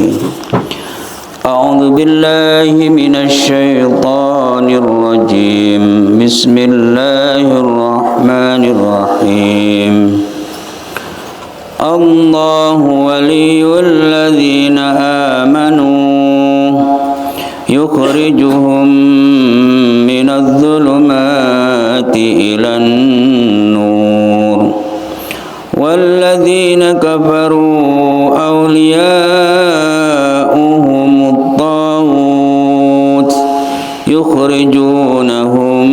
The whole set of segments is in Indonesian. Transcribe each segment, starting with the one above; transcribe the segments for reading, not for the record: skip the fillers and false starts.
الرحيم أعوذ بالله من الشيطان الرجيم بسم الله الرحمن الرحيم الله ولي الذين آمنوا يخرجهم من الظلمات إلى النور والذين كفروا أولياؤهم الطاغوت يخرجونهم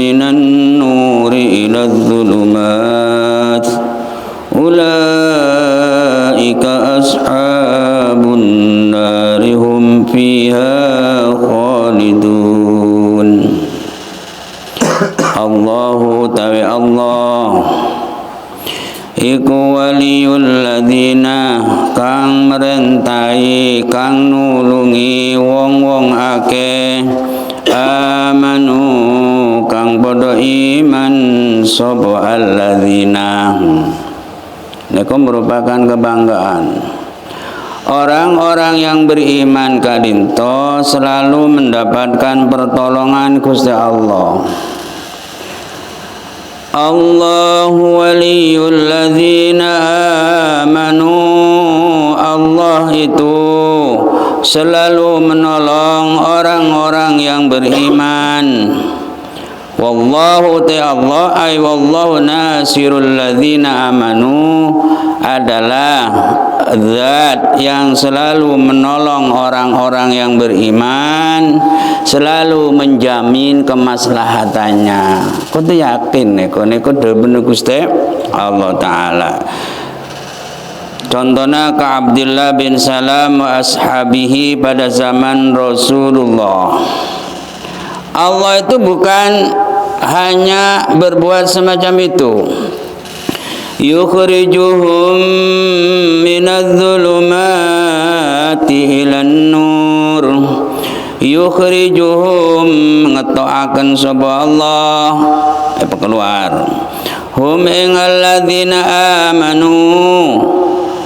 من النور إلى الظلمات أولئك أصحاب النار هم فيها خالدون الله تعالى الله iku waliyul ladina kang merintai kang nulungi wong-wong akeh amanu kang padha iman sapa alladzina. Niku merupakan kebanggaan. Orang-orang yang beriman kadinto selalu mendapatkan pertolongan Gusti Allah. Allahu waliyul ladzina amanu. Allah itu selalu menolong orang-orang yang beriman. Wallahu ta'ala ay wallahu nasirul ladzina amanu adalah zat yang selalu menolong orang-orang yang beriman, selalu menjamin kemaslahatannya. Kau tu yakin neko benar Gusti Allah Taala. Contohnya ke Abdullah bin Salam wa ashabihi pada zaman Rasulullah. Allah itu bukan hanya berbuat semacam itu. Yukhrijuhum minadh-dhulumati ilan nur. Yukhrijuhum ngetoaken sapa Allah keluar. Hum ing alladzina amanu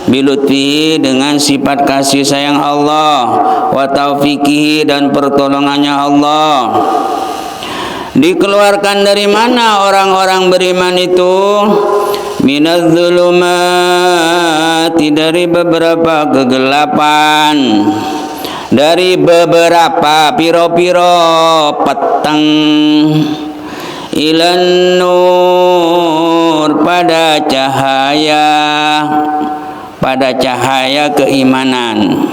bilutfi dengan sifat kasih sayang Allah wa taufiqihi dan pertolongannya Allah. Dikeluarkan dari mana orang-orang beriman itu? Minadh-dhulumati dari beberapa kegelapan, dari beberapa piro-piro peteng, ilan nur pada cahaya keimanan.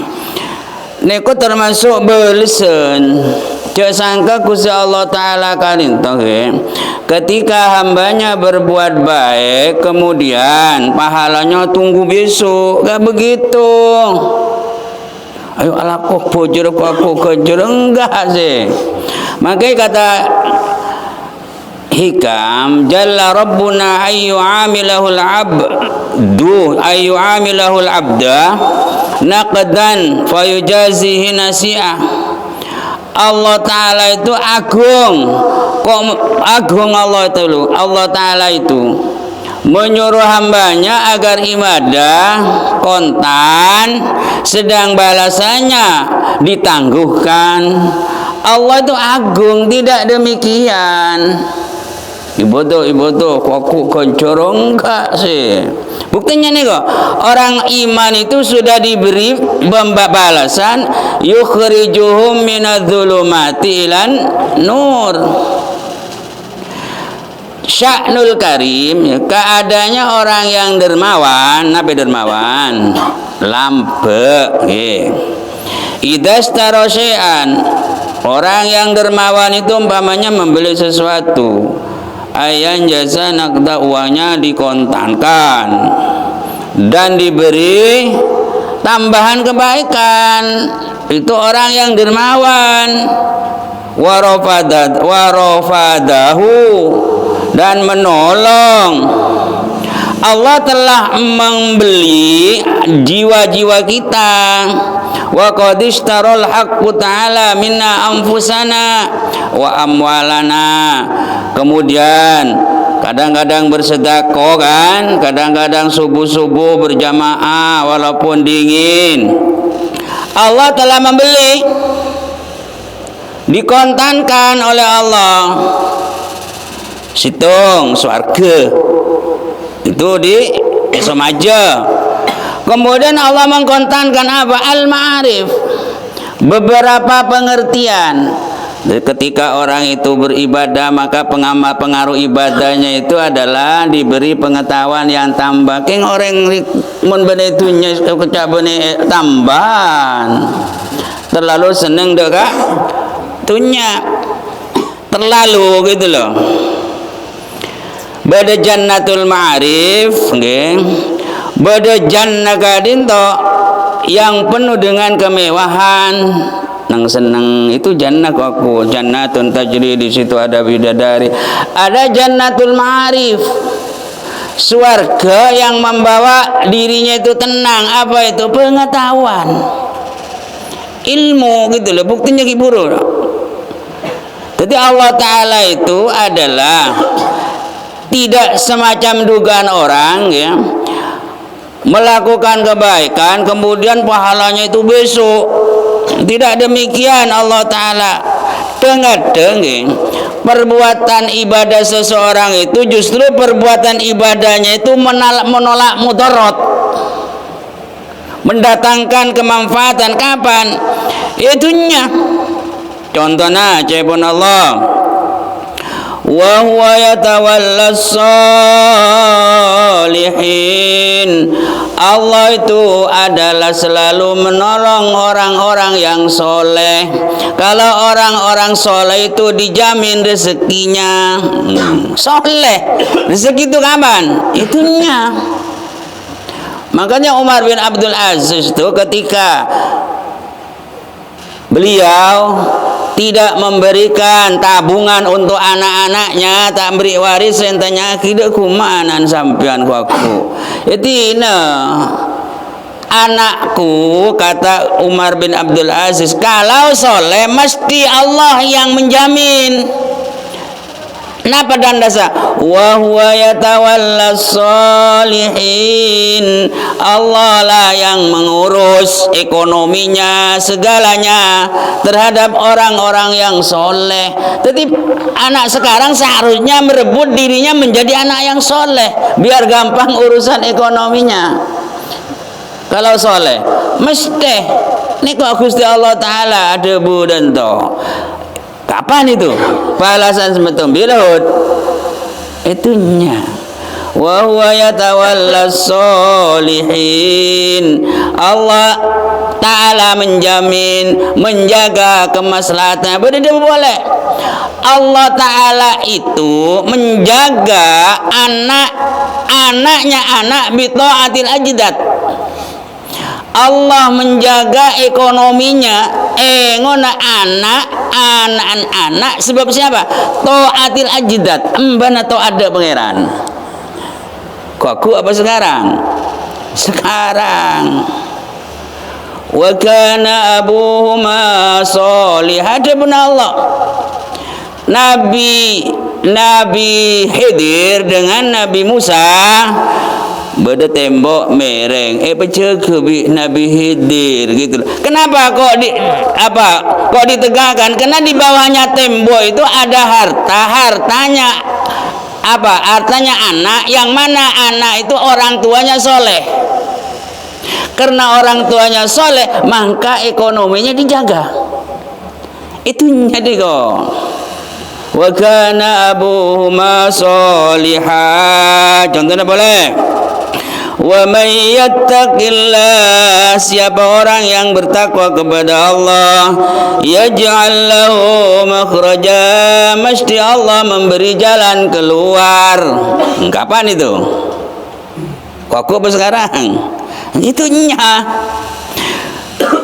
Niku termasuk belesen. Cek sangka Gusti Allah Ta'ala kalintoh ketika hambanya berbuat baik kemudian pahalanya tunggu besok, gak begitu. Ayo alaku bojor aku kejor, enggak sih. Makanya kata hikam jalla rabbuna ayyu amilahul abda naqdan fayujazihi nasi'ah. Allah Ta'ala itu agung. Kok agung Allah itu? Allah Ta'ala itu menyuruh hambanya agar ibadah kontan, sedang balasannya ditangguhkan. Allah itu agung, tidak demikian. Ibodoh kok koncorong enggak sih? Buktinya nih kok orang iman itu sudah diberi balasan yukhrijuhum minadh-dhulumati ilan nur. Sya'nul karim keadaannya orang yang dermawan, apa dermawan? Lambe nggih. Idastara syai'an, orang yang dermawan itu umpamanya membeli sesuatu, ayan jasa nakda uangnya dikontankan dan diberi tambahan kebaikan. Itu orang yang dermawan. Warafadahu dan menolong. Allah telah membeli jiwa-jiwa kita. Wa qad ishtaral haqqu ta'ala minna anfusana wa amwalana. Kemudian kadang-kadang bersedekah kan, kadang-kadang subuh-subuh berjamaah walaupun dingin. Allah telah membeli, dikontankan oleh Allah. Situng swarga itu di Somaja. Kemudian Allah mengkontankan apa? Al-ma'arif, beberapa pengertian. Ketika orang itu beribadah, maka pengaruh ibadahnya itu adalah diberi pengetahuan yang tambah. Keng orang mun bene itunya kecak bene tambahan. Terlalu seneng dah kak tunya. Terlalu gitu loh. Bada jannatul ma'arif nggih. Bada jannah kadin to yang penuh dengan kemewahan. Nang seneng itu jannah kok aku. Jannatun tajri, di situ ada bidadari. Ada jannatul ma'arif. Surga yang membawa dirinya itu tenang. Apa itu? Pengetahuan. Ilmu gitu loh. Buktinya kiburu. Jadi Allah Ta'ala itu adalah tidak semacam dugaan orang ya, melakukan kebaikan kemudian pahalanya itu besok. Tidak demikian Allah Ta'ala. Dengar-dengar perbuatan ibadah seseorang itu justru perbuatan ibadahnya itu menolak mudarat, mendatangkan kemanfaatan. Kapan? Itunya contohnya cepon Allah, wa huwa yatawallas salihin. Allah itu adalah selalu menolong orang-orang yang soleh. Kalau orang-orang soleh itu dijamin rezekinya. Soleh, rezeki itu kapan? Itunya. Makanya Umar bin Abdul Aziz itu ketika beliau tidak memberikan tabungan untuk anak-anaknya, tak beri waris, entahnya tidak kumanan sampean ku aku. Jadi anakku, kata Umar bin Abdul Aziz, kalau soleh mesti Allah yang menjamin. Napa dandasa? Wa huwa yatawallas salihin. Allah lah yang mengurus ekonominya, segalanya terhadap orang-orang yang soleh. Jadi anak sekarang seharusnya merebut dirinya menjadi anak yang soleh, biar gampang urusan ekonominya. Kalau soleh, mesti ini kok Gusti Allah Ta'ala ada budan to. Kapan itu? Balasan semetung bilahud. Itunya. Wa huwa yatawallas solihin. Allah Ta'ala menjamin, menjaga kemaslahatan. Boleh. Allah Ta'ala itu menjaga anaknya anak bita'atil ajdad. Allah menjaga ekonominya ngona anak sebab siapa? Taatil ajdad, emban atau ada pangeran. Kok aku apa sekarang? Wa kana abuhuma sholihan. Adapun Allah, Nabi Khidir dengan Nabi Musa beda tembok mereng, Nabi Khidir gitu. Kenapa kok ditegakkan? Karena di bawahnya tembok itu ada hartanya apa? Hartanya anak, yang mana anak itu orang tuanya soleh. Karena orang tuanya soleh, maka ekonominya dijaga. Itu jadi kok. Wa kana abuhuma sholihan. Contohnya boleh. Wa may yattaqillah, siapa orang yang bertakwa kepada Allah, yaj'al lahu makhraja, mesti Allah memberi jalan keluar. Kapan itu? Kok apa sekarang? Itunya.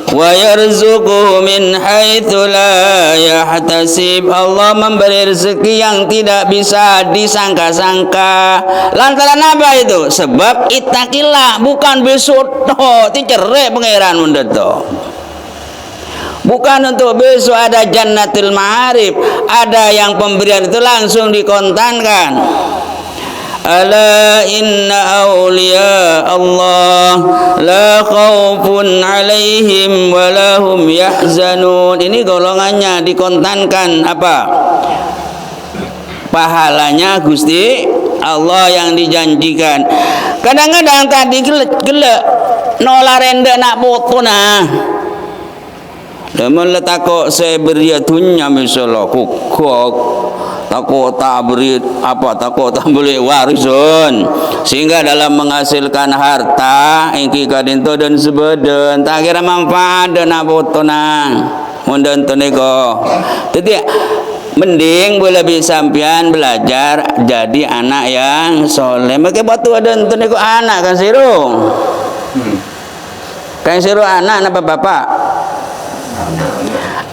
Wa yarzuquhu min haitsu la yahtasib, Allah memberi rezeki yang tidak bisa disangka-sangka. Lantaran apa itu? Sebab ittaqillah, bukan besok toh dicerai pangeran munda toh. Bukan untuk besok ada jannatul ma'arif, ada yang pemberian itu langsung dikontankan. Ala inna awliya Allah la khaufun alaihim wa lahum yahzanun. Ini golongannya dikontankan apa? Pahalanya Gusti Allah yang dijanjikan. Kadang-kadang tadi gelek nolarende nak foto nah. Dalam letakok saya beri dunia misalnya kukok takut tak beri apa takut tak boleh warisun sehingga dalam menghasilkan harta ingki kadinto dan sebeden tak kira manfaat dan nak foto nah mundan toneko. Jadi mending boleh sampean belajar jadi anak yang soleh. Maka batu ada toneko anak kan siru. Kan siru anak apa bapak?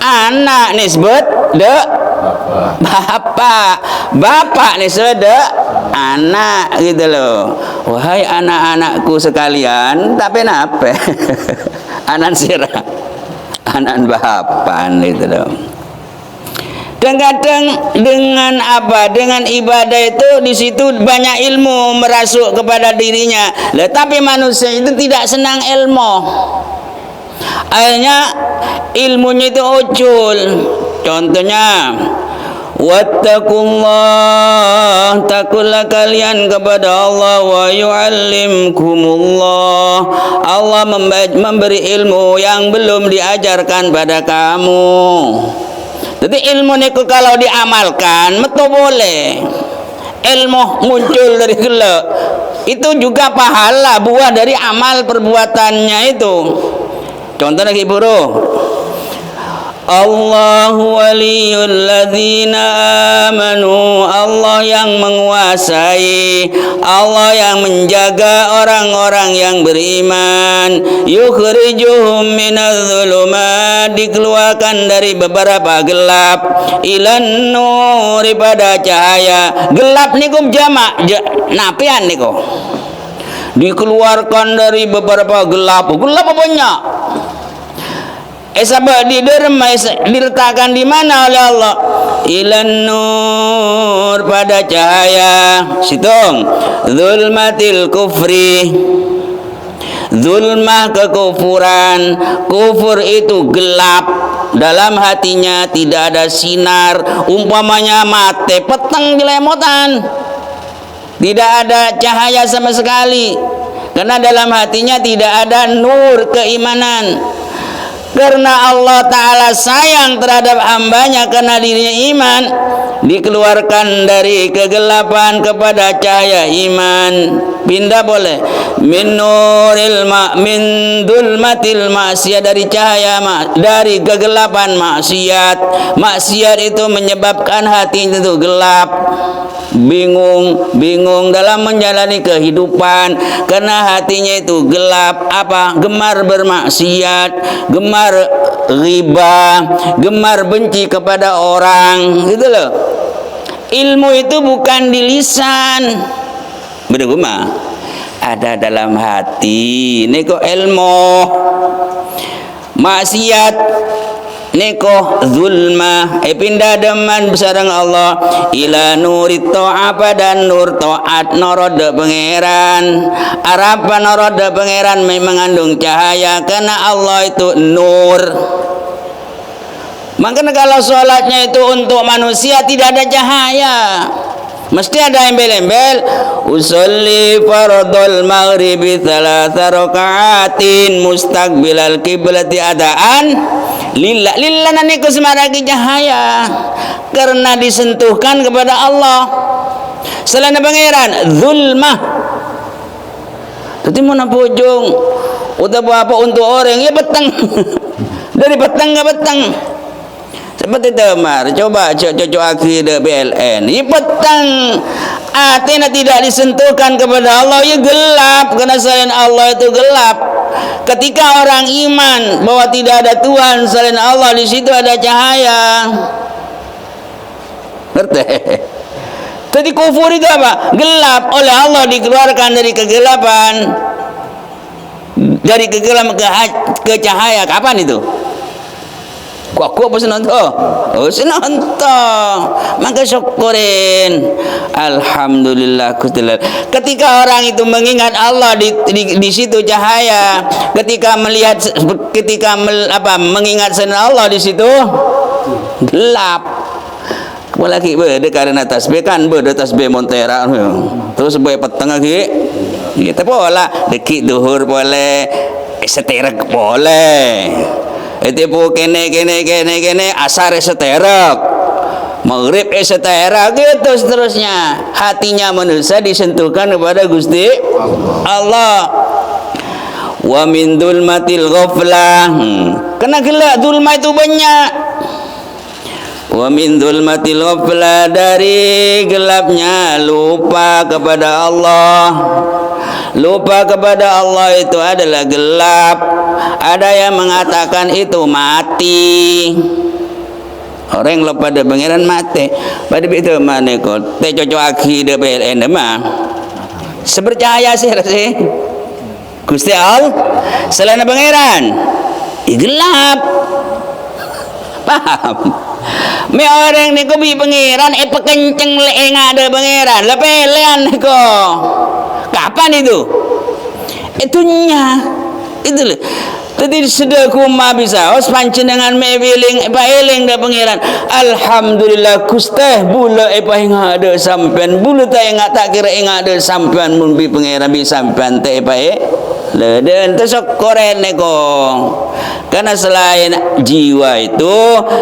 Anak nisbet de bapak nisbet de anak gitu loh. Wahai anak-anakku sekalian, tapi napa? Anak sirah, anak bapak gitu loh. Kadang-kadang dengan apa? Dengan ibadah itu di situ banyak ilmu merasuk kepada dirinya. Tetapi manusia itu tidak senang ilmu. Akhirnya ilmunya itu ucul. Contohnya wattaqullah, takutlah kalian kepada Allah, wa yu'allimkumullah, Allah memberi ilmu yang belum diajarkan pada kamu. Jadi ilmu niku kalau diamalkan metu boleh. Ilmu muncul dari gelek itu juga pahala buah dari amal perbuatannya itu. Contoh lagi buru. Allahu waliyul ladzina amanu, Allah yang menguasai, Allah yang menjaga orang-orang yang beriman. Yukhrijuhum minadz-dzulumat, dikeluarkan dari beberapa gelap, ilan nur, pada cahaya. Gelap niku jamak napian niku. Dikeluarkan dari beberapa gelap. Gelap apa banyak? Sabab diletakkan di mana oleh Allah? Ilan nur, pada cahaya. Situng zulmatil kufri, zulmah kekufuran. Kufur itu gelap, dalam hatinya tidak ada sinar. Umpamanya mate petang di lemotan, tidak ada cahaya sama sekali, karena dalam hatinya tidak ada nur keimanan. Karena Allah Ta'ala sayang terhadap hambanya, karena dirinya iman, dikeluarkan dari kegelapan kepada cahaya iman. Pindah boleh min dulmatil maksiat, dari cahaya dari kegelapan maksiat. Maksiat itu menyebabkan hati itu gelap, bingung dalam menjalani kehidupan, karena hatinya itu gelap. Apa? Gemar bermaksiat, gemar riba, gemar benci kepada orang, gitu loh. Ilmu itu bukan di lisan, bergema, ada dalam hati. Niko ilmu. Maksiat niko zulmah, pindah deman bersarang Allah ila nurit ta'ah, pada nur ta'at, noroda pangeran. Arapa noroda pangeran mengandung cahaya, karena Allah itu nur. Makanya kalau sholatnya itu untuk manusia tidak ada cahaya, mesti ada embel-embel. Usolli fardul maghribi thalatha raka'atin mustaqbilal kiblati adaan lillah. Lillah naniku semaragi cahaya, karena disentuhkan kepada Allah. Selain pangeran zulmah. Jadi mana pujung udah apa untuk orang ya petang. Dari petang ke petang. Seperti temar, coba cocok akhir BLN. Ini petang, hatinya tidak disentuhkan kepada Allah, ya gelap, karena selain Allah itu gelap. Ketika orang iman bahwa tidak ada Tuhan selain Allah, di situ ada cahaya. Ngerti? Jadi kufur itu apa? Gelap, oleh Allah dikeluarkan dari kegelapan, dari kegelapan ke cahaya. Kapan itu? Kok apa senang tu? Oh senang tu. Maka syukurin. Alhamdulillah Gusti. Ketika orang itu mengingat Allah di situ cahaya. Ketika melihat mengingat senang Allah di situ gelap. Lagi berada karena tasbih kan berada tasbih montera. Terus boleh petang lagi. Kita pola dekik duhur boleh, seterek boleh. Itu pun kene asar seterak, maghrib seterak gitu seterusnya. Hatinya manusia disentuhkan kepada Gusti Allah. Wa min dzulmatil ghaflah. Kena gelap zulma itu banyak. Wa min dzulmatil ghaflah, dari gelapnya lupa kepada Allah. Lupa kepada Allah itu adalah gelap. Ada yang mengatakan itu mati. Orang lupa pada pangeran mati. Pada itu mana kau? Te cocok aki de PLN mah. Sepercaya sih rasih. Gusti Allah selain pangeran. Gelap. Paham? Me orang ni ko bi pangeran pekenceng le ngade pangeran. Lepelean ko. Kapan itu? Itunya. Itu le. Tadi sudah kuma bisa. Os pancen dengan me wiling eling da pangeran. Alhamdulillah Gusti bula ngade sampean. Bula ta tak kira ngade sampean mun bi pangeran bi sampean te le den tesokoren neko. Karena selain jiwa itu,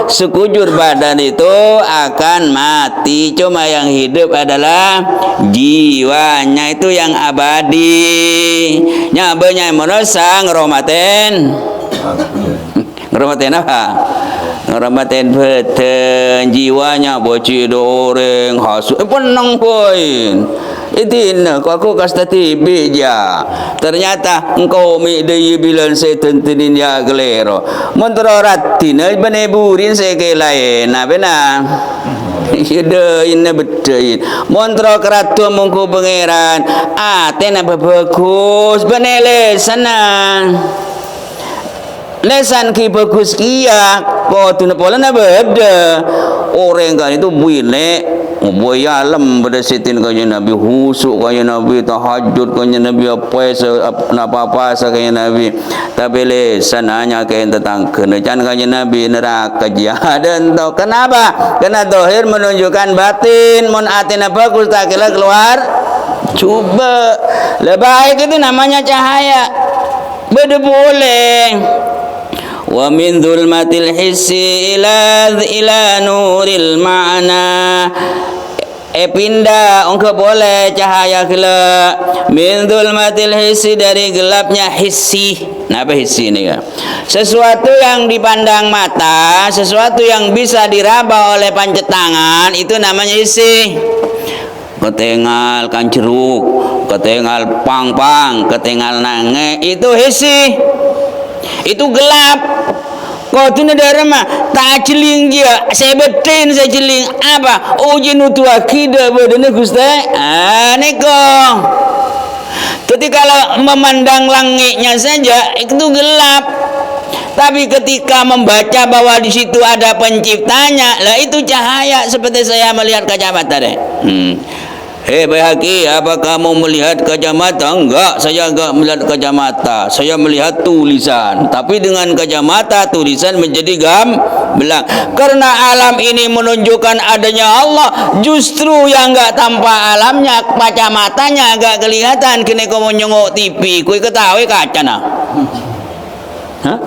sekujur badan itu akan mati. Cuma yang hidup adalah jiwanya, itu yang abadi. Nyabanya merasa ngeromaten. Ngeromaten apa? Ngeromaten beten. Jiwanya boci doreng hasu. Penang poin. Itina aku kasta tibi ja. Ternyata engkau mi deui bilan setan tinin ya gelero. Montro ratina beneburin seke lain. Nah benar. Ide inna bedain. Montro keratu mungku pangeran. Tena bagus benele sana. Lesan ki bagus kia. Kau tu napola na beda. Orang kan itu buile. Boy alam pada sitin kaya Nabi, husuk kaya Nabi, tahajud kaya Nabi, apa kaya Nabi. Tapi lesan hanya kaya tentang kenecan kaya Nabi, neraka jahadan tau. Kenapa? Karena dohir menunjukkan batin. Mun atina bagus tak kira keluar. Coba lebih itu namanya cahaya. Beda boleh. Wa min dzulmatil hissi ila nuril ma'na. Pindah engkau boleh cahaya gelap. Min dzulmatil hissi, dari gelapnya hissi. Apa hissi ini kan? Sesuatu yang dipandang mata, sesuatu yang bisa diraba oleh pancet tangan, itu namanya hissi. Ketengal kanceruk, ketengal pang-pang, ketengal nange, itu hissi. Itu gelap. Kau tu negara mah tak celing dia. Saya betin saya celing apa? Uji nutu akidah bodene Gusti. Neko. Ketika memandang langitnya saja itu gelap. Tapi ketika membaca bahwa di situ ada penciptanya, lah itu cahaya seperti saya melihat kacamata deh. Bayhaqi, apa kamu melihat kacamata? Enggak, saya enggak melihat kacamata. Saya melihat tulisan. Tapi dengan kacamata tulisan menjadi gamblang. Karena alam ini menunjukkan adanya Allah, justru yang enggak tanpa alamnya, kacamatanya agak kelihatan. Kini kamu nyengok TV, kui ketahui kaca nah. Hah?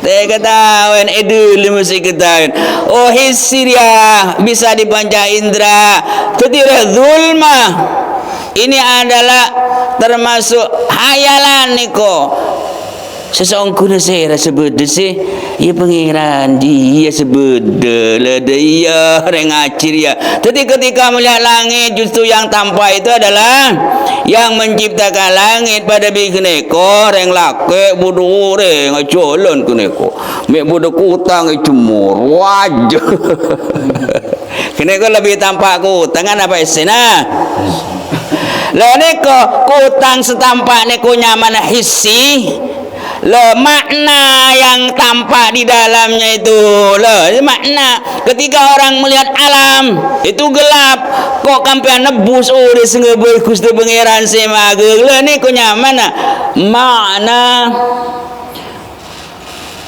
Saya ketahuan, dulu mesti ketahuan. Oh hissi dia bisa dipanca indra. Ketira zulma ini adalah termasuk hayalan niko. Seseorang kuna saya rasa beda sih. Ya pangeran dia sebeda lah dia orang acir ya. Tapi ketika melihat langit, justru yang tampak itu adalah yang menciptakan langit pada bikineko. Orang laki bodoh orang acolon kuneko. Mek bodoh kutang cemur wajah. Keneko lebih tampak kutang kan apa esena? Lah neko kutang setampak neko nyaman hissi. makna yang tampak di dalamnya itu makna ketika orang melihat alam itu gelap kok kampian nebus dia sengebel Gusti Pangeran semagel ni ko nyaman makna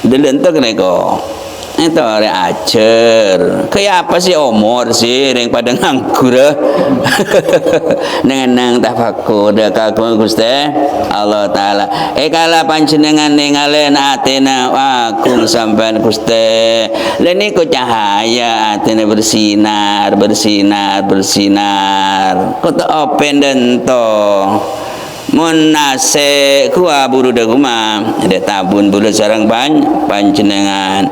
delentek neko itu orang acer kayak apa sih omor sih yang pada nganggur dengan nang tafakur dah kagum Gusti Allah Ta'ala kala panjenengan ningalen atena aku sampean Gusti leni ku cahaya atena bersinar ku tak open dan to mun nase kuah buru daguma ada tabun bulu sarang panjenengan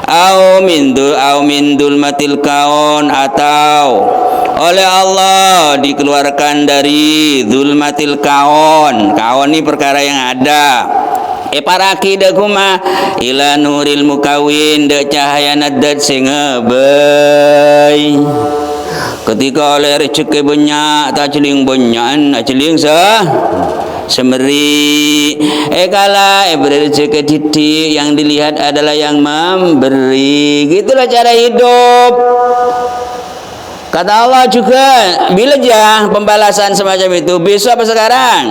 au mindul matil kaon atau oleh Allah dikeluarkan dari zulmatil kaon ini perkara yang ada paraki daguma ila nuril mukawin de cahaya nadat singebay ketika oleh rezeki banyak tak celing banyakan celing semeri kala rezeki titik yang dilihat adalah yang memberi gitulah cara hidup kata Allah juga bila jah pembalasan semacam itu besok apa sekarang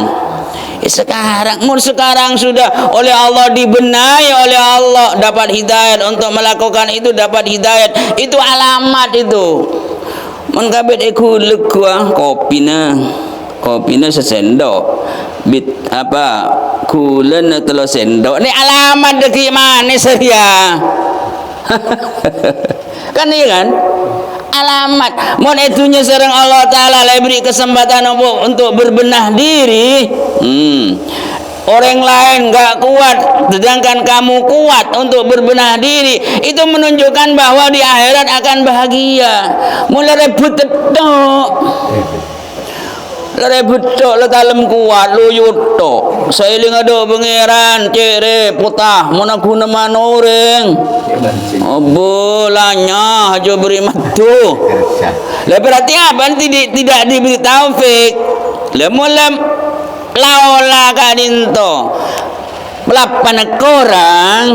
sekarang sudah oleh Allah dibenahi oleh Allah dapat hidayat untuk melakukan itu dapat hidayat itu alamat itu mun kabeh iku legua kopina sesendok bit apa kulen telo sendok ni alamat deki manis saja kan iya kan alamat mun itunya sareng Allah Ta'ala beri kesempatan untuk berbenah diri orang lain enggak kuat sedangkan kamu kuat untuk berbenah diri itu menunjukkan bahwa di akhirat akan bahagia mulai rebut lo dalam kuat lo yuto sailing ada pangeran cere putah mana guna manoreng bolanya aja beri matu lah berarti apa tidak diberi taufik lem laola kadinto pelapan korang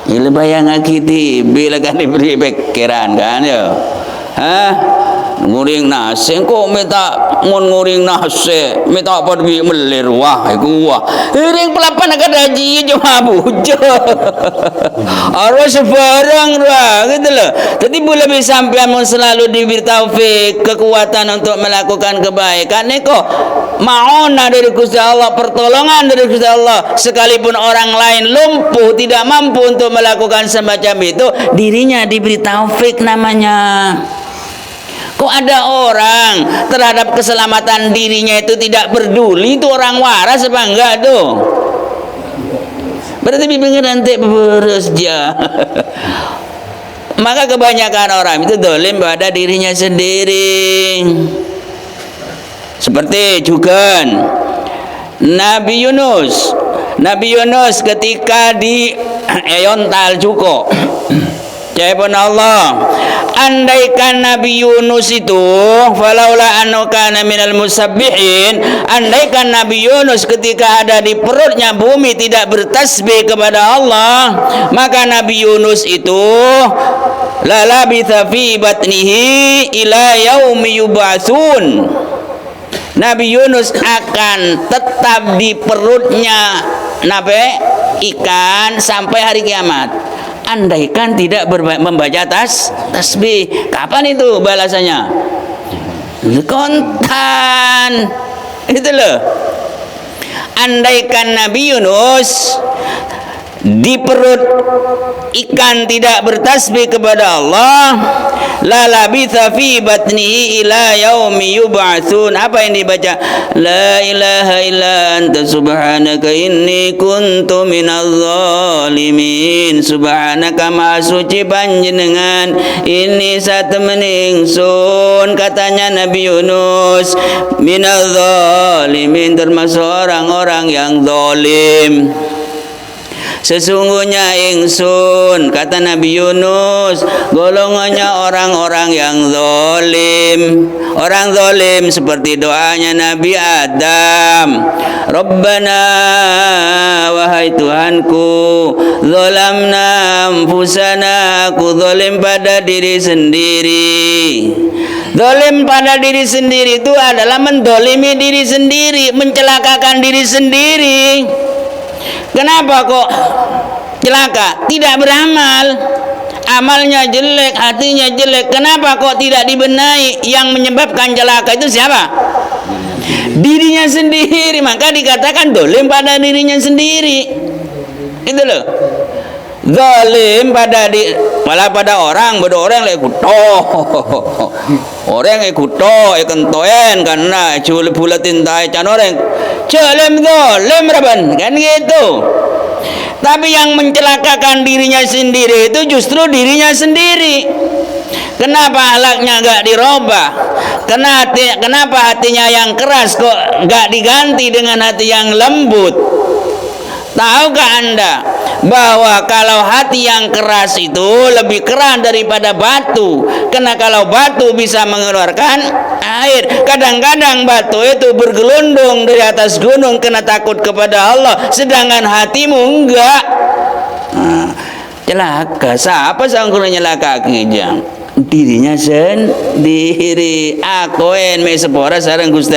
ini bayang akiti bila kan diberi pikiran kan ya nguring nasi kok minta nguring nasi minta apa duit melir wah ring pelapan agak daji cuma bujo harus sebarang lah gitu loh jadi boleh sampai selalu diberi taufik kekuatan untuk melakukan kebaikan ni kok ma'ona dari Gusti Allah pertolongan dari Gusti Allah sekalipun orang lain lumpuh tidak mampu untuk melakukan semacam itu dirinya diberi taufik namanya. Kok ada orang terhadap keselamatan dirinya itu tidak peduli, itu orang waras apa enggak tuh? Berarti bimbingan nanti beres dia. Maka kebanyakan orang itu dolim pada dirinya sendiri. Seperti juga Nabi Yunus ketika di Eyontal Cuko Jaipun Allah andaikan Nabi Yunus itu falaula anna kana minal musabbihin andaikan Nabi Yunus ketika ada di perutnya bumi tidak bertasbih kepada Allah maka Nabi Yunus itu la labitha fi batnihi ila yaumi yub'atsun Nabi Yunus akan tetap di perutnya ikan sampai hari kiamat andaikan tidak membaca tasbih. Kapan itu balasannya? Kontan. Itu loh. Andaikan Nabi Yunus di perut ikan tidak bertasbih kepada Allah la labitha fi batnihi ila yaumi yub'atsun. Apa yang dibaca? La ilaha illa anta subhanaka inni kuntu minadz zalimin. Subhanaka maha suci panjenengan ini satemene ingsun katanya Nabi Yunus minadz zalimin termasuk orang-orang yang zalim. Sesungguhnya ingsun kata Nabi Yunus golongannya orang-orang yang zalim Orang zalim seperti doanya Nabi Adam. Rabbana, wahai Tuhanku, zalamna anfusana, aku zalim pada diri sendiri. Zalim pada diri sendiri itu adalah mendolimi diri sendiri, mencelakakan diri sendiri. Kenapa kok celaka? Tidak beramal, amalnya jelek, hatinya jelek. Kenapa kok tidak dibenahi? Yang menyebabkan celaka itu siapa? Dirinya sendiri. Maka dikatakan zalim pada dirinya sendiri. Itu loh. Zalim pada malah pada orang, pada orang lek kuto. Orang lek kuto, kentoen karena cul bulatin tai can orang. Zalim raban, kan gitu. Tapi yang mencelakakan dirinya sendiri itu justru dirinya sendiri. Kenapa akhlaknya enggak dirubah? Kenapa hatinya yang keras kok enggak diganti dengan hati yang lembut? Tahukah Anda bahwa kalau hati yang keras itu lebih keras daripada batu? Karena kalau batu bisa mengeluarkan air, kadang-kadang batu itu bergelundung dari atas gunung karena takut kepada Allah, sedangkan hatimu enggak. Celaka. Siapa sanggup nyelaka kijang? Dirinya sendiri. Akoen me sepora sareng Gusti.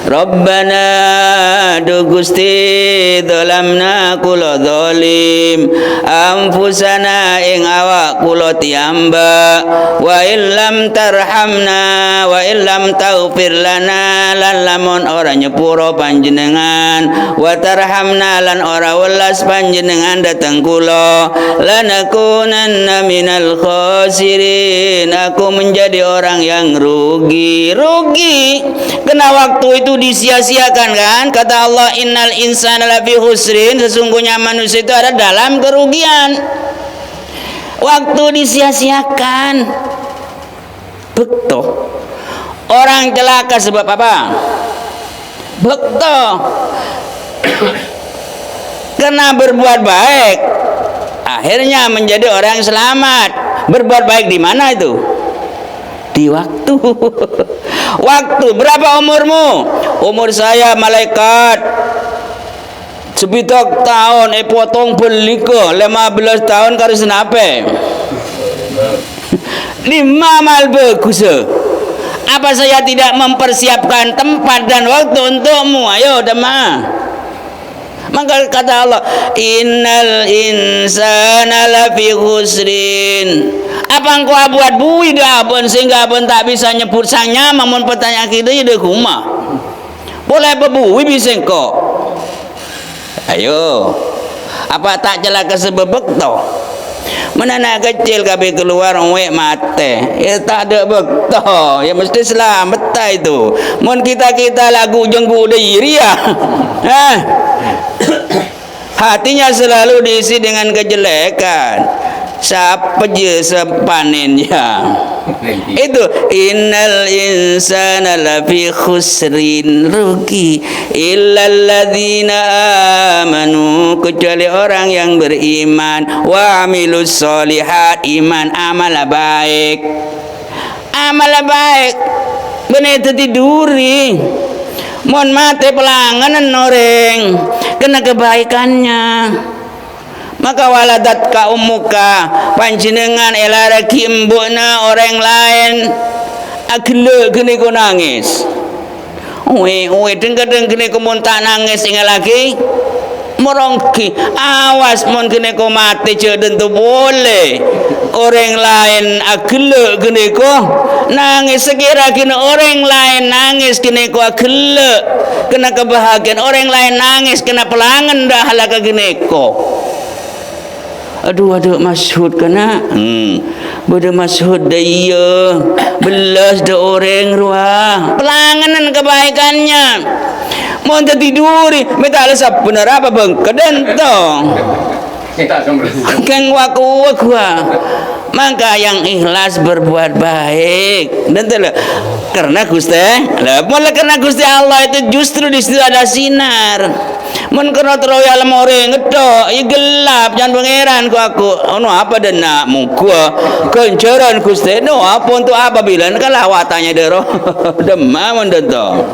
Rabbana, du Gusti, zalamna kula zalim anfusana ing awak kula tiyamba, wa illam tarhamna wa illam taghfir lana, lan lamun ora nyepuro panjenengan, wa tarhamna lan ora welas panjenengan dateng kula, lanakunanna minal khasirin, aku menjadi orang yang rugi. Kena waktu itu disia-siakan kan? Kata Allah, innal insana lafi khusrin, sesungguhnya manusia itu ada dalam kerugian. Waktu disia-siakan. Betul. Orang celaka sebab apa? Betul. Karena berbuat baik, akhirnya menjadi orang yang selamat. Berbuat baik di mana itu? Di waktu. Waktu. Berapa umurmu? Umur saya malaikat sepitok tahun potong beliko 15 tahun karo senape 5 mal bagus. Apa saya tidak mempersiapkan tempat dan waktu untukmu? Ayo demah. Maka kata Allah, innal insana lafi khusrin. Apa engkau buat bui dah pun sehingga pun tak bisa nyebut sangnya mamun pertanyaan kita ya kumah. Boleh bebui bisa engkau. Ayo. Apa tak celaka sebebek toh? Mana kecil kabeh keluar wek mate. Ya tak ada bekto. Ya mesti selamat itu. Mun kita lagu jenggu diri ya. Hatinya selalu diisi dengan kejelekan. Siapa je sepanennya. Itu innal insana lafi khusrin, rugi illal ladzina amanu, kecuali orang yang beriman, wa amilus solihat, iman amal baik. Amal baik bener tiduri. Mon mate pelanganan orang kena kebaikannya. Maka waladat ka ummuka, panjenengan elara kimbuna orang lain agle gini ko nangis. Dengkedeng gini ko munta nangis ingat lagi merongki. Awas mon gini ko mati jodoh tu boleh. Orang lain agle gini ko nangis, sekira gini orang lain nangis gini ko agle kena kebahagiaan, orang lain nangis kena pelangan dah halaka gini ko. Aduh masyhud kena beda masyhud dah iya belas dah orang ruah pelanganan kebaikannya mau tiduri minta alasap benar apa bang keden toh keng waku maka yang ikhlas berbuat baik dan karena Gusti Allah itu justru di situ ada sinar. mun kena teroya lemore ngedok i gelap jan pangeran ku aku ono apa denak muka kenceran Gusti no apa untuk apa bilan kalawatannya dero demam mendento.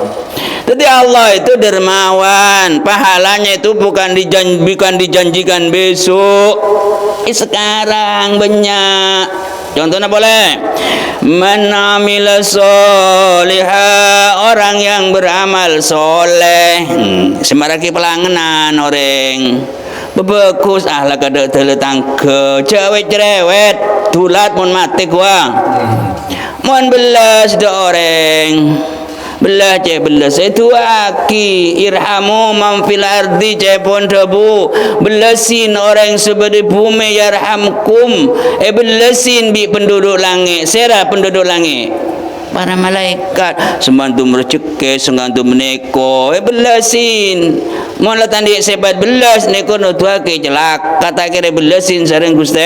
Jadi Allah itu dermawan, pahalanya itu bukan dijanjikan besok, sekarang banyak. Contohnya boleh, man amila solihah, orang yang beramal soleh, semaraki pelangenan orang. Bebekus lah kada teletang ke cewek cerewet tulat mun mati gua, mun belas do orang. Belah cek belah itu aki irhamu man fil ardi cek pon debu belasin orang seberi bumi yarhamkum belasin bi penduduk langit sera penduduk langit para malaikat sembantu merceke sembantu meneko belasin mula tandi sebat belas neko no tuake celak kata kira belasin sareng Gusti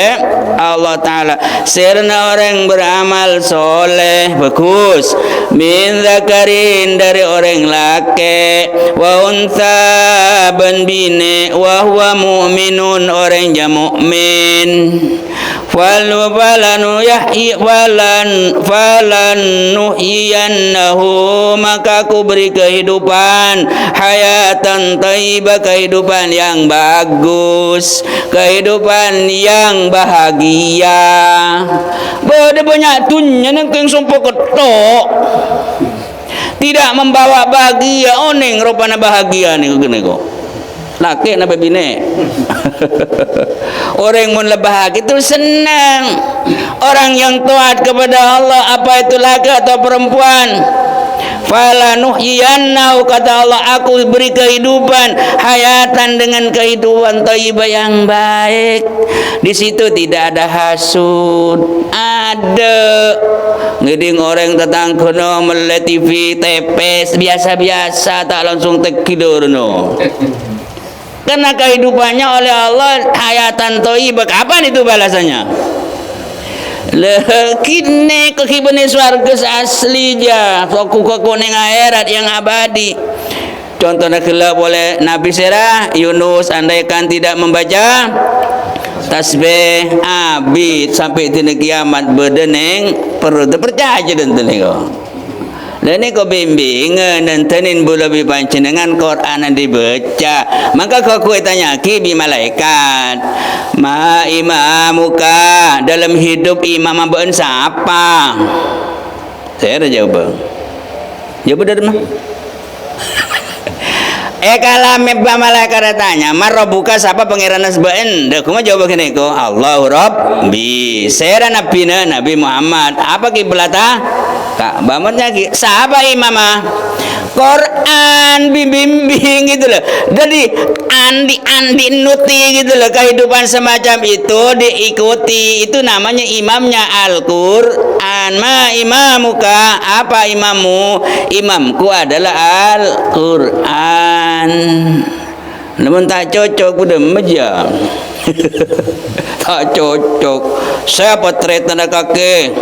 Allah taala serna orang beramal soleh bagus min zakarin dari orang laki wa unsa ban bine wa huwa mu'minun orang yang mukmin falanu yahyi falan nuhyiyannahu maka aku beri kehidupan hayatan thayyibah kehidupan yang bagus kehidupan yang bahagia bade banyak tunnya nang keng sompo ketok tidak membawa bahagia oneng rupana bahagia ni kene kok laki napa bine orang mun bahagia itu senang orang yang taat kepada Allah apa itu laki atau perempuan fala nuhyiyannahu kata Allah aku beri kehidupan hayatan dengan kehidupan thayyibah yang baik di situ tidak ada hasud ada ngeding orang tetangga melihat TV tepes biasa-biasa tak langsung tekidur no karena kehidupannya oleh Allah hayatan thayyibah kapan itu balasannya kini kehibane swarga asli ja foku ning akhirat yang abadi contohnya kelak boleh Nabi Sera Yunus andaikan tidak membaca tasbih abid sampai tina kiamat berdeneng perlu percaya dan tenego dan ini kau bimbingan dan tenin bulabi pancenengan Quran yang dibaca maka kau tanya kibi malaikat ma imamuka dalam hidup imam abang siapa saya ada jawab dari mana kalau mebah malaikat tanya marabuka siapa pangeran asbaen dah kuma jawab begini ko Allahu Rabbi saya Nabi Muhammad apa kiblata Ka'bah ki siapa imamah Quran bimbing gitu loh jadi andi nuti gitu loh kehidupan semacam itu diikuti itu namanya imamnya Al-Quran ma imamuka apa imammu imamku adalah Al-Quran namun tak cocok udah meja tak cocok siapa tretan kaki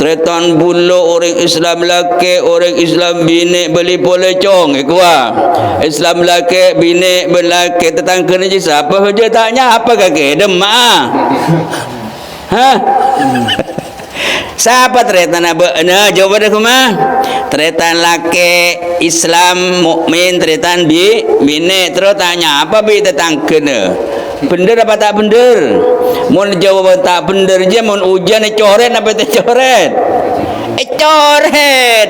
tretan bulu orang Islam laki orang Islam bini beli polecong kuah Islam laki bini belaki tetangga ni siapa saja tanya apa kaki demam hah siapa tretan nah jawab dah kumah tretan laki Islam mukmin tretan bini terus tanya apa bi tetangga ni bener apa tak bener mun jawab tak bener je mun ujian coret apa tak coret coret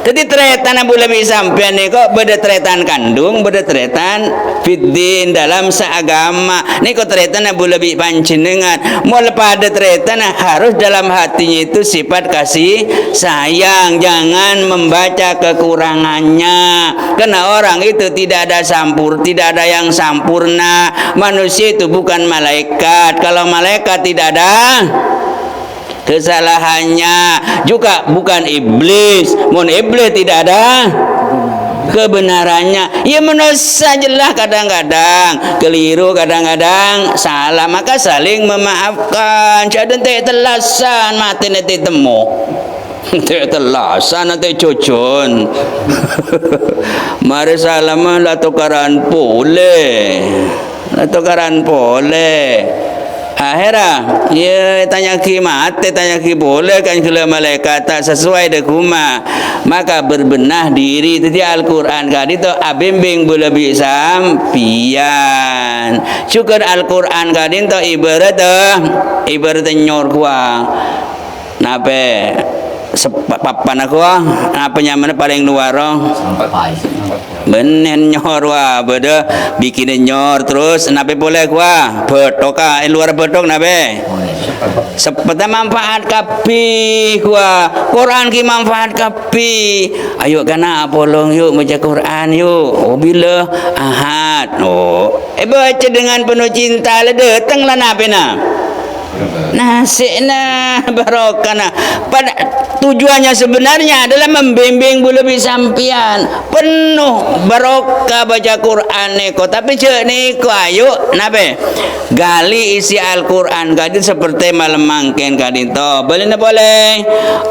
jadi tretan abu lebih sampean ni kok beda tretan kandung beda tretan fiddin dalam seagama ni kok tretan abu lebih panjenengan mau pada tretan harus dalam hatinya itu sifat kasih sayang jangan membaca kekurangannya karena orang itu tidak ada yang sampurna manusia itu bukan malaikat kalau malaikat tidak ada kesalahannya juga bukan iblis mun iblis tidak ada kebenarannya ya manusia sajalah kadang-kadang keliru kadang-kadang salah maka saling memaafkan jangan telasan mati nanti temu Tak telah sana tak cucun. Mari salam lah tukaran boleh. Lah tukaran boleh. Akhirah ya tanya ki mate tanya ki boleh kan kalau malaikat tak sesuai dekuma maka berbenah diri itu Al-Quran kadi tu abimbing boleh bisa sampian syukur Al-Quran kadi tu ibarat nyor kuah nape papan aku apa nyaman paling luar benen nyor wah beda bikin nyor terus nape boleh kuah betok luar betok nape sepeda manfaat kapi kuah Quran ki manfaat kapi ayo kana polong yuk baca Quran yuk bila ahad baca dengan penuh cinta le datang lah nape na nasikna barokana pada tujuannya sebenarnya adalah membimbing lebih sampian penuh barokah baca Quran neko tapi cek neko ayo nabe gali isi Al-Quran kadi seperti malam mangken kadi to boleh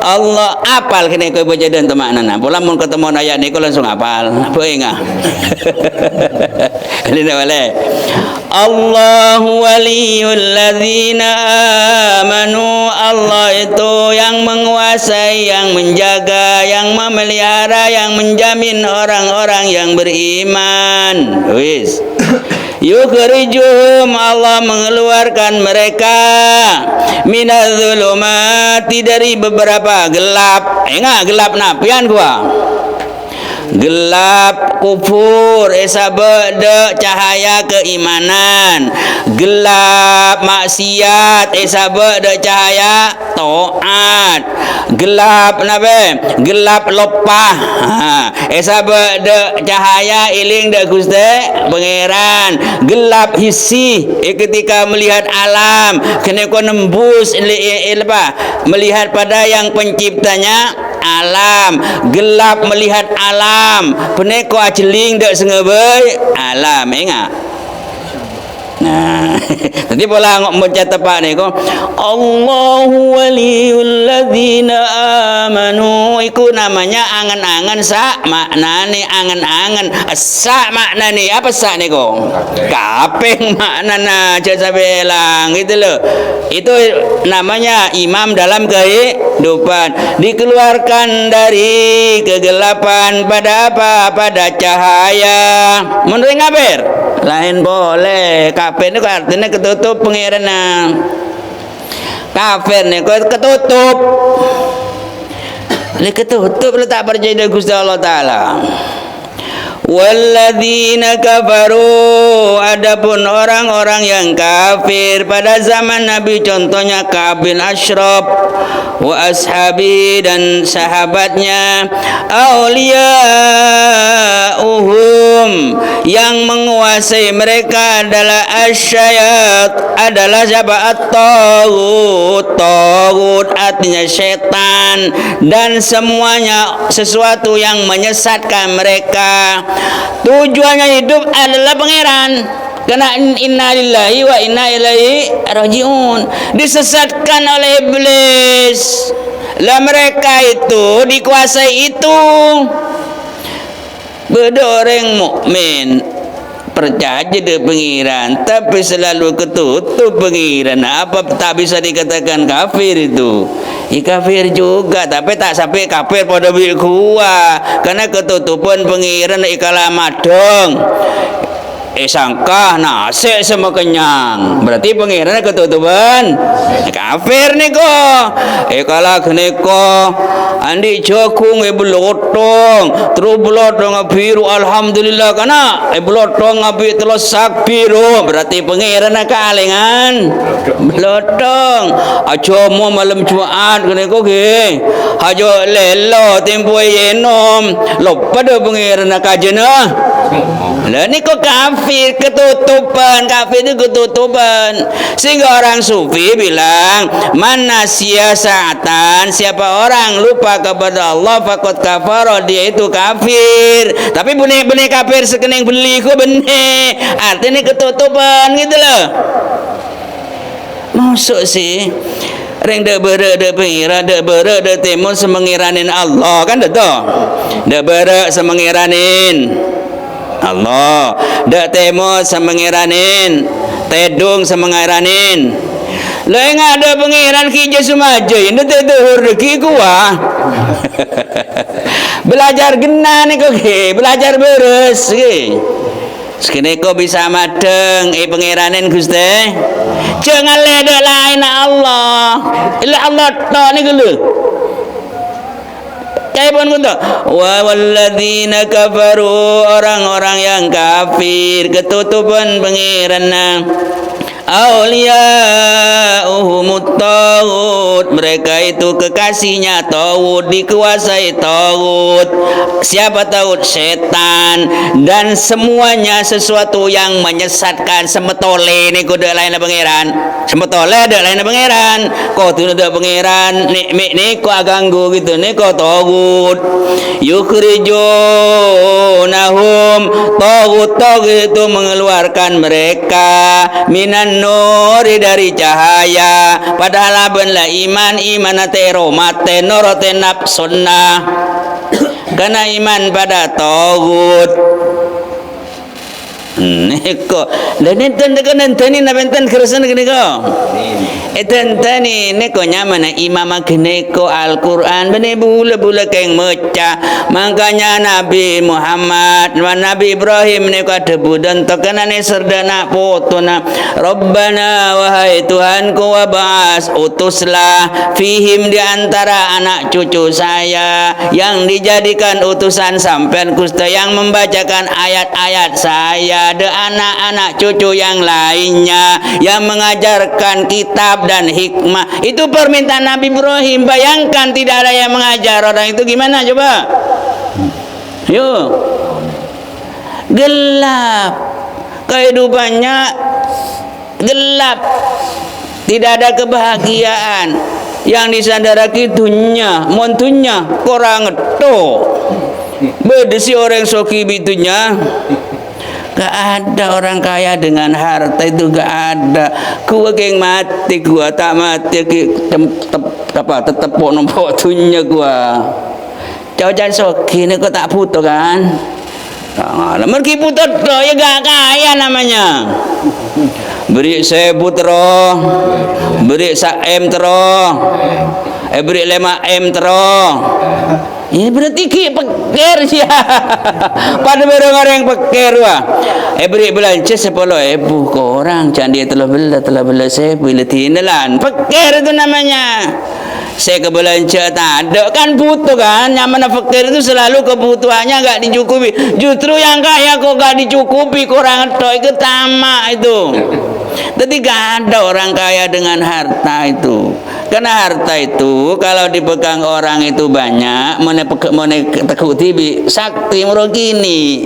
Allah apal kene ko baca dan temakna pula mun ketemu ayat neko langsung apal apa enggak kali boleh Allahu waliyul ladzina amanu Allah itu yang menguasai yang menjaga yang memelihara yang menjamin orang-orang yang beriman wis yukhrijuhum Allah mengeluarkan mereka minadz-zulumati dari beberapa gelap gelap napian gua gelap kufur sabada cahaya keimanan gelap maksiat sabada cahaya taat gelap nabe gelap lopah sabada cahaya iling dak Gusti pangeran gelap hisi ketika melihat alam kena ko nembus melihat pada yang penciptanya alam gelap melihat alam peneko aceling dak sengebai alam enggak nah tadi pola membaca tepat ni ko Allahu waliyul ladzina amanu iku namanya angan-angan sak maknane angan-angan sak maknane apa sak ni ko kaping maknana aja sampai hilang gitu loh itu namanya imam dalam kehidupan dikeluarkan dari kegelapan pada apa pada cahaya menurut ngaber lain boleh kafir ni artinya ketutup pengiran kafir ni ketutup ketutup tak percaya dengan Gusti Allah Ta'ala walladzina kafaru adapun orang-orang yang kafir pada zaman Nabi contohnya Ka'ab bin Ashraf wa ashabi dan sahabatnya auliyauhum yang menguasai mereka adalah asyayat adalah siapa at-taghut artinya setan dan semuanya sesuatu yang menyesatkan mereka tujuannya hidup adalah pangeran karena inna lillahi wa inna ilaihi rajiun disesatkan oleh iblis lah mereka itu dikuasai itu bedoreng mukmin percaya dengan pangeran tapi selalu ketutup pangeran apa tak bisa dikatakan kafir itu kafir juga tapi tak sampai kafir pada kuah karena ketutupan pangeran ikala madong sangkah nasi sama kenyang berarti pangeran ketutupan kafir ni ko kalau kene ko andi jokung belotong terus belotong biru alhamdulillah kana belotong abi terus sak biru berarti pangeran kalengan belotong aja mau malam Jumat kene ko ge aja lelo tempo yenom lupa de pangeran kajena lah ni kok kafir ketutupan kafir itu ketutupan sehingga orang sufi bilang mana siasatan siapa orang lupa kepada Allah faqad kafara dia itu kafir tapi benih-benih kafir sekening beli ku benih artinya ketutupan gitu loh masuk sih Reng dak berak dak pengira dak berak dak temo semengiranin Allah kan dak to. Dak berak semengiranin Allah, dak temo semengiranin tedung semengiranin. Lah yang ada pengiran kija sumaja ini tuh rezeki gua. Belajar gena nih kok belajar beres ki. Sekini kau bisa madeng pengiranin Gusti. Jangan ledek lain Allah. Ilah Allah tok niku lho. Cai pun kunto. Wa walladzina kafaru, orang-orang yang kafir ketutupan pengiranna. Auliya'uhumut taghut, mereka itu kekasihnya taghut, dikuasai taghut. Siapa taghut? Setan dan semuanya sesuatu yang menyesatkan. Semetole niku dak lain pangeran, semetole dak lain pangeran. Kau tu dak pangeran niku aganggu gitu niku taghut. Yukhrijunahum, taghut itu mengeluarkan mereka minan nuri dari cahaya, padahal abenlah iman ate romate norote nafsunna karena iman pada tagut niko dan enten nenteni nabenten kersen gini ko enten tani niko nyamana imam agneko Al-Quran bene bula keng mecah. Makanya Nabi Muhammad dan Nabi Ibrahim niko debu dan tekanane serdana potona Rabbana wahai Tuhanku wab'as utuslah fihim di antara anak cucu saya yang dijadikan utusan sampean Gusti yang membacakan ayat-ayat saya, ada anak-anak cucu yang lainnya yang mengajarkan kitab dan hikmah. Itu permintaan Nabi Ibrahim. Bayangkan tidak ada yang mengajar orang itu gimana coba? Yuk, gelap kehidupannya, gelap, tidak ada kebahagiaan. Yang disandaraki dunya, montunya korang ngeto. Bedesi orang soki bitunya. Gak ada orang kaya dengan harta itu, gak ada. Gua keng mati, gua tak mati tetep nombok tunya gua. Jauh-jauh soki ini kok tak butuh kan? Mergi butuh doh ya gak kaya namanya. Beri 1000 tero, beri 1M tero, beri 5M tero. Ini berarti ki peker ya. Pada orang yang peker wah. Beri belanja 10.000 ke orang. Jangan dia telah bela saya bila tinalan. Peker itu namanya. Saya ke belanja tak ada kan butuh kan. Yang mana peker itu selalu kebutuhannya enggak dicukupi. Justru yang kaya kok enggak dicukupi, kurang itu tamak itu. Jadi gak ada orang kaya dengan harta itu. Karena harta itu kalau dipegang orang itu banyak, mana tekuk tibi sakti merogini.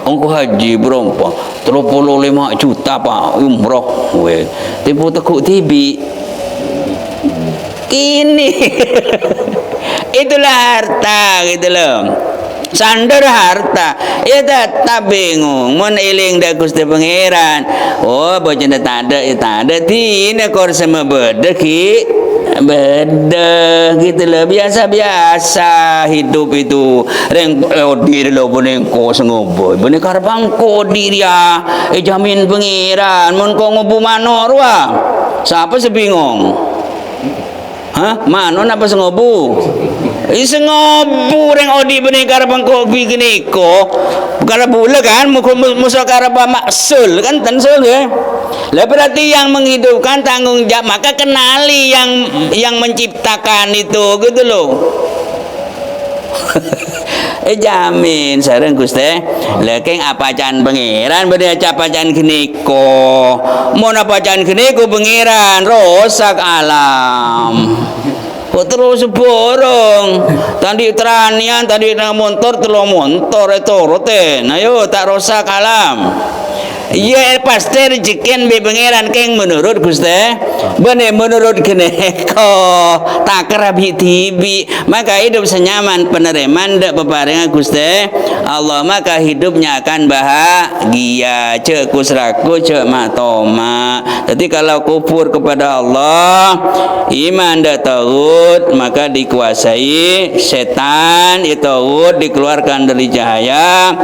Ongko haji berapa? 35 juta pak umroh. We, tipu tekuk tibi. Ini itulah harta gitu loh. Sandar harta ya tak bingung mun eling dak Gusti Pangeran. Oh bojone tak ada tine kor sama beda ki beda gitu loh, biasa hidup itu reng diri lo bonen ko sengobo bonen karpang ko diri ya jamin Pangeran mun ko ngobu manor wa siapa sebingung mano napa sengobu sengobu reng odi benih karabang kopi gini ko karena bula kan musuh karabang maksul kan tensul ya lah berarti yang menghidupkan tanggung jawab, maka kenali yang menciptakan itu gitu loh. Jamin sareng Gusti lekeng apacan Pangeran bener apacan gini ko mau apacan gini ko Pangeran rosak alam. Kok terus borong tadi teranian tadi nang motor telo motor itu roten ayo tak rosak alam Ya pasti rezekian be pangeran keng menurut Gusti. Bener menurut kene ko takra tibi maka hidup senyaman penerimaan dak peparingan Gusti Allah maka hidupnya akan bahagia cek kusraku cek matoma. Jadi kalau kufur kepada Allah iman dak taut maka dikuasai setan itu taut dikeluarkan dari cahaya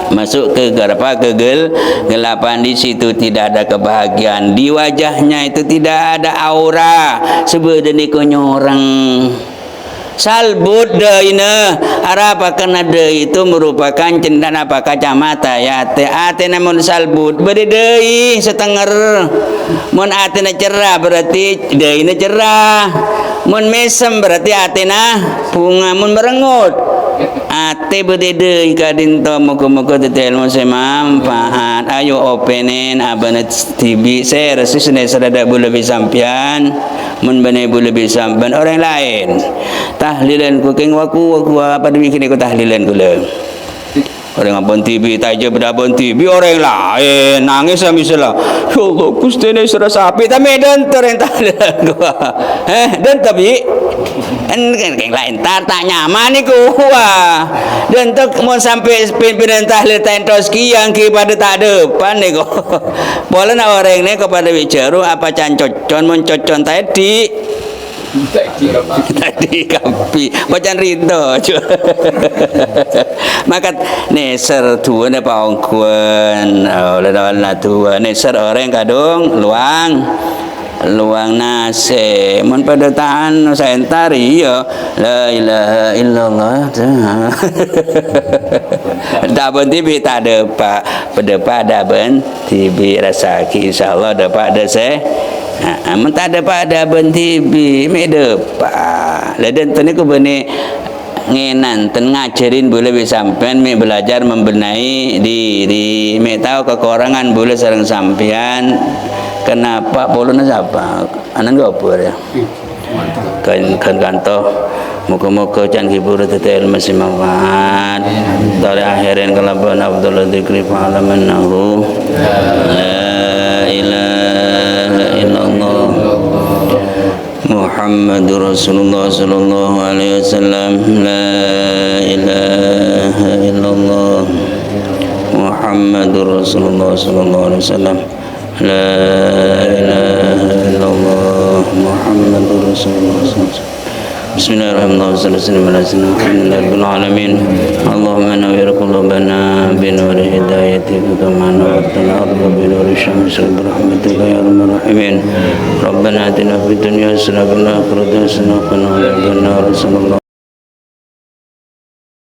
masuk ke kegelapan. Di situ tidak ada kebahagiaan, di wajahnya itu tidak ada aura sebenarnya konyorang salbut deuna arapa kana deui itu merupakan cendana apa kacamata ya teh atena mun salbut bade deui setenger mun atena cerah berarti deuna cerah mun mesem berarti atena bunga mun merengut ate bade deui ka dinto muga-muga teu ilmu manfaat ayo openin abana TV saya resisne sadada boleh sampean mun bane boleh sampean orang lain tahlilan ku keng waku apa demikian ku tahlilan kula orang abon TV taja berabon TV orang lain nangis misalnya ya Allah Gusti ne sira sapi tapi dan tahlilan gua dan tapi kan keng lain tak nyaman niku wah dan tok mau sampai pimpinan tahlil tentos kiang ki pada tak depan niku boleh nak orang ni kepada bicara apa cancocon mencocon tadi kapi macam rindu maka neser tua ne paungkuan oleh dalam tua neser orang kadung luang nase mun pada tahan sentari ya la ilaha illallah tak berhenti tak ada pak pada ada berhenti rasa insyaallah dapat ada saya mun tak ada pada berhenti me depa ladan tani ku bene ngenan ten ngajarin boleh sampean me belajar membenahi diri me tahu kekurangan boleh sareng sampean kenapa polona siapa anan go apa ya kan kanto muka-muka can hibur tetel masih manfaat dari akhirin kalaban Abdullah dzikri fa'alaman nahu la ilaha illallah Muhammadur Rasulullah sallallahu alaihi wasallam la ilaha illallah Muhammadur Rasulullah sallallahu alaihi wasallam la ilaha illallah Muhammadur Rasulullah sallallahu alaihi wasallam Bismillahirrahmanirrahim Alhamdulillahirabbil alamin Allahumma nawwir qulubana bi nuri hidayatika kama nawwartal arda bi nuri syamsi bi rahmatika ya arhamar rahimin Rabbana atina fid dunya hasanah wa fil akhirati hasanah wa qina adzabannar sallallahu